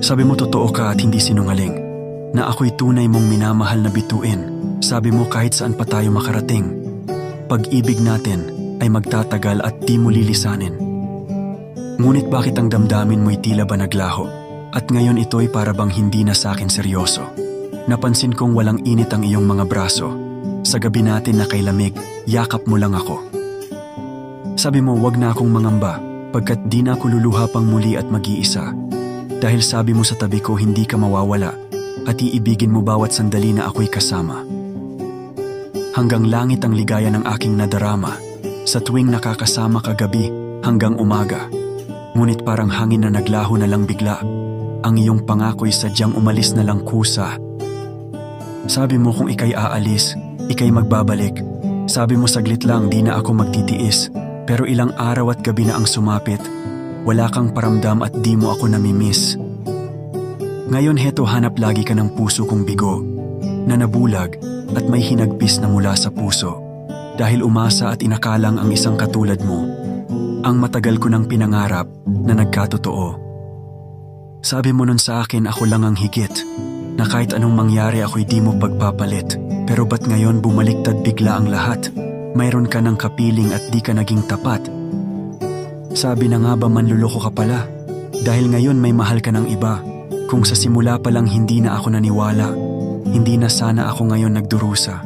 Sabi mo totoo ka at hindi sinungaling, na ako'y tunay mong minamahal na bituin. Sabi mo kahit saan pa tayo makarating, pag-ibig natin ay magtatagal at di mo lilisanin. Ngunit bakit ang damdamin mo'y tila ba naglaho? At ngayon ito'y para bang hindi na sa'kin seryoso. Napansin kong walang init ang iyong mga braso. Sa gabi natin na kay lamig, yakap mo lang ako. Sabi mo wag na akong mangamba, pagkat di na ako luluha pang muli at mag-iisa. Dahil sabi mo sa tabi ko hindi ka mawawala, at iibigin mo bawat sandali na ako'y kasama. Hanggang langit ang ligaya ng aking nadarama, sa tuwing nakakasama ka gabi hanggang umaga. Ngunit parang hangin na naglaho na lang bigla, ang iyong pangako'y sadyang umalis na lang kusa. Sabi mo kung ika'y aalis, ika'y magbabalik. Sabi mo saglit lang di na ako magtitiis, pero ilang araw at gabi na ang sumapit, wala kang paramdam at di mo ako namimiss. Ngayon heto hanap lagi ka ng puso kong bigo, na nabulag at may hinagpis na mula sa puso. Dahil umasa at inakalang ang isang katulad mo, ang matagal ko nang pinangarap na nagkatotoo. Sabi mo nun sa akin ako lang ang higit, na kahit anong mangyari ako'y di mo pagpapalit. Pero ba't ngayon bumaliktad bigla ang lahat? Mayroon ka ng kapiling at di ka naging tapat. Sabi na nga ba manluloko ka pala? Dahil ngayon may mahal ka ng iba. Kung sa simula pa lang hindi na ako naniwala, hindi na sana ako ngayon nagdurusa.